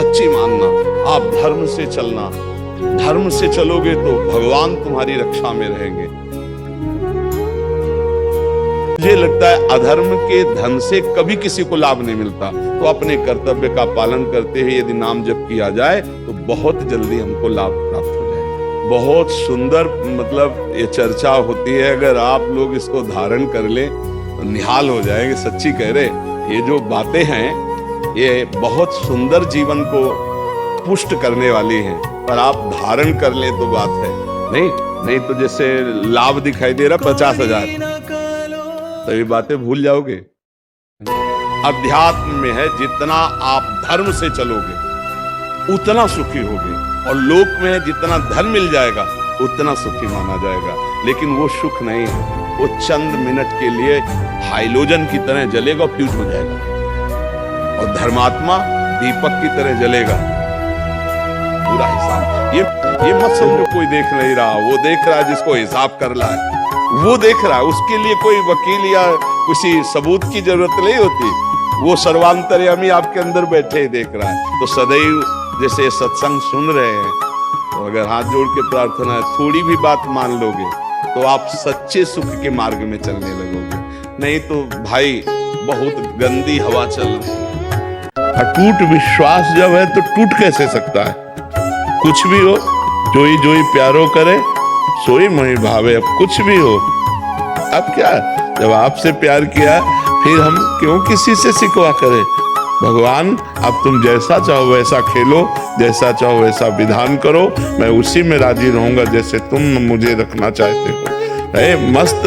सच्ची मानना, आप धर्म से चलना। धर्म से चलोगे तो भगवान तुम्हारी रक्षा में रहेंगे। मुझे लगता है अधर्म के धन से कभी किसी को लाभ नहीं मिलता, तो अपने कर्तव्य का पालन करते हुए यदि नाम जप किया जाए तो बहुत जल्दी हमको लाभ प्राप्त हो जाए। बहुत सुंदर मतलब ये चर्चा होती है, अगर आप लोग इसको धारण कर ले तो निहाल हो जाएंगे। सच्ची कह रहे, ये जो बातें हैं ये बहुत सुंदर जीवन को पुष्ट करने वाली हैं, पर आप धारण कर ले तो बात है। नहीं तो जैसे लाभ दिखाई दे रहा 50,000, तो ये बातें भूल जाओगे। अध्यात्म में है जितना आप धर्म से चलोगे उतना सुखी होगे, और लोक में है जितना धन मिल जाएगा उतना सुखी माना जाएगा। लेकिन वो सुख नहीं है, वो चंद मिनट के लिए हाइलोजन की तरह जलेगा और फ्यूज हो जाएगा। और धर्मात्मा दीपक की तरह जलेगा। पूरा हिसाब ये मत समझो कोई देख नहीं रहा, वो देख रहा है जिसको हिसाब करना है, वो देख रहा है। उसके लिए कोई वकील या किसी सबूत की जरूरत नहीं होती, वो सर्वांतर्यामी आपके अंदर बैठे ही देख रहा है। तो सदैव जैसे सत्संग सुन रहे हैं, तो अगर हाथ जोड़ के प्रार्थना है, थोड़ी भी बात मान लोगे तो आप सच्चे सुख के मार्ग में चलने लगोगे। नहीं तो भाई बहुत गंदी हवा चल रही है। अटूट विश्वास जब है तो टूट कैसे सकता है? कुछ भी हो, जोई जोई प्यारो करे सोई मोहि भावे। अब कुछ भी हो, अब क्या, जब आपसे प्यार किया फिर हम क्यों किसी से सिकवा करें? भगवान अब तुम जैसा चाहो वैसा खेलो, जैसा चाहो वैसा विधान करो, मैं उसी में राजी रहूंगा जैसे तुम मुझे रखना चाहते हो। मस्त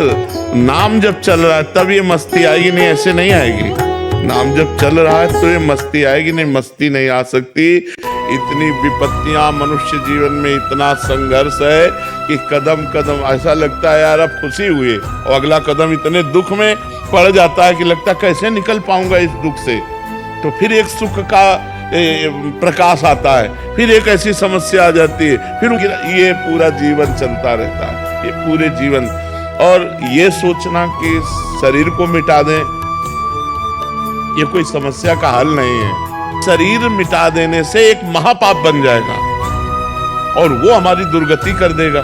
नाम जब चल रहा है तब ये मस्ती आएगी, नहीं ऐसे नहीं आएगी। नाम जब चल रहा है तो ये मस्ती आएगी, नहीं मस्ती नहीं आ सकती। इतनी विपत्तियां मनुष्य जीवन में, इतना संघर्ष है कि कदम कदम ऐसा लगता है यार अब खुशी हुई, और अगला कदम इतने दुख में पड़ जाता है कि लगता है कैसे निकल पाऊंगा इस दुख से। तो फिर एक सुख का प्रकाश आता है, फिर एक ऐसी समस्या आ जाती है, फिर ये पूरा जीवन चलता रहता है, ये पूरे जीवन। और ये सोचना कि शरीर को मिटा दें, ये कोई समस्या का हल नहीं है। शरीर मिटा देने से एक महापाप बन जाएगा और वो हमारी दुर्गति कर देगा।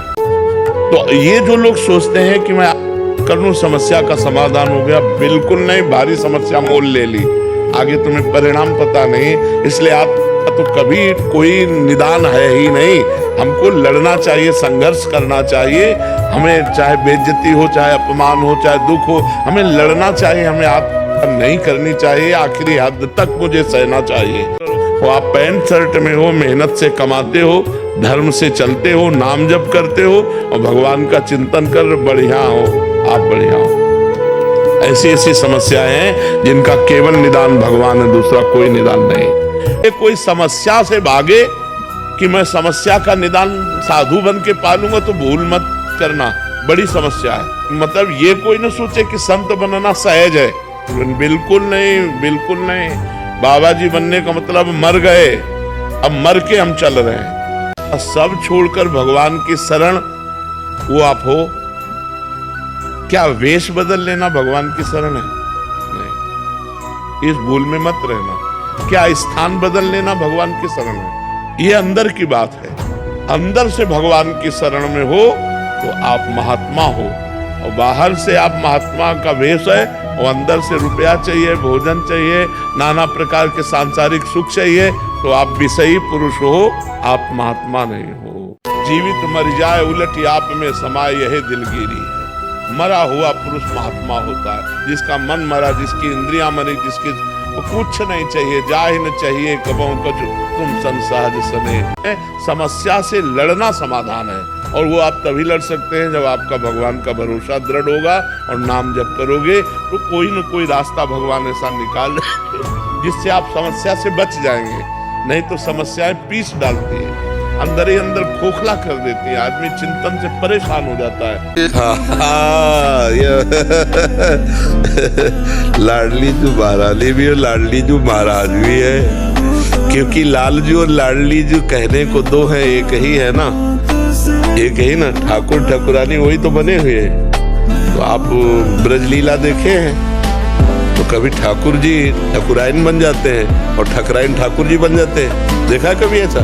तो ये जो लोग सोचते हैं कि मैं कर लूं समस्या का समाधान हो गया, बिल्कुल नहीं। भारी समस्या मोल ले ली, आगे तुम्हें परिणाम पता नहीं, इसलिए आप तो कभी कोई निदान है ही नहीं। हमको लड़ना चाहिए, संघर्ष करना चाहिए। हमें चाहे बेइज्जती हो, चाहे अपमान हो, चाहे दुख हो, हमें लड़ना चाहिए। हमें आप नहीं करनी चाहिए, आखिरी हद तक मुझे सहना चाहिए। तो आप पैंट शर्ट में हो, मेहनत से कमाते हो, धर्म से चलते हो, नाम जप करते हो और भगवान का चिंतन कर बढ़िया हो, आप बढ़िया हो। ऐसी ऐसी समस्याएं हैं जिनका केवल निदान भगवान है, दूसरा कोई निदान नहीं। ये कोई समस्या से भागे कि मैं समस्या का निदान साधु बन के पालूंगा, तो भूल मत करना, बड़ी समस्या है। मतलब ये कोई न सोचे कि संत बनना सहज है, बिल्कुल नहीं, बिल्कुल नहीं। बाबा जी बनने का मतलब मर गए, अब मर के हम चल रहे हैं। सब छोड़कर भगवान की शरण वो आप हो। क्या वेश बदल लेना भगवान की शरण है? नहीं, इस भूल में मत रहना। क्या स्थान बदल लेना भगवान की शरण है? ये अंदर की बात है। अंदर से भगवान की शरण में हो तो आप महात्मा हो, और बाहर से आप महात्मा का वेश है और अंदर से रुपया चाहिए, भोजन चाहिए, नाना प्रकार के सांसारिक सुख चाहिए, तो आप विषयी पुरुष हो, आप महात्मा नहीं हो। जीवित मर जाए उलट आप में समाये यही दिलगिरी है। मरा हुआ पुरुष महात्मा होता है, जिसका मन मरा, जिसकी इंद्रियां मरी, जिसकी कुछ नहीं चाहिए, जाहि न चाहिए कबों कछु तुम संसार सने। समस्या से लड़ना समाधान है, और वो आप तभी लड़ सकते हैं जब आपका भगवान का भरोसा दृढ़ होगा और नाम जप करोगे, तो कोई न कोई रास्ता भगवान ऐसा निकाल जिससे आप समस्या से बच जाएंगे। नहीं तो समस्याएं पीस डालती है, अंदर ही अंदर खोखला कर देती है, आदमी चिंतन से परेशान हो जाता है। लाडली जू महारानी भी और लाडली जू महाराज भी है, क्योंकि लालजू और लाडली जू कहने को दो है, एक ही है ना, एक ही ना। ठाकुर ठाकुरानी वही तो बने हुए हैं। तो आप ब्रजलीला देखे हैं, तो कभी ठाकुर जी ठाकुराइन बन जाते हैं और ठाकुराइन ठाकुर जी बन जाते हैं। देखा कभी ऐसा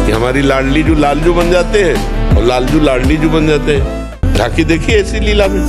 कि हमारी लाडली जू लालजू बन जाते हैं और लालजू लाडली जू बन जाते हैं? झांकी देखिए ऐसी लीला में।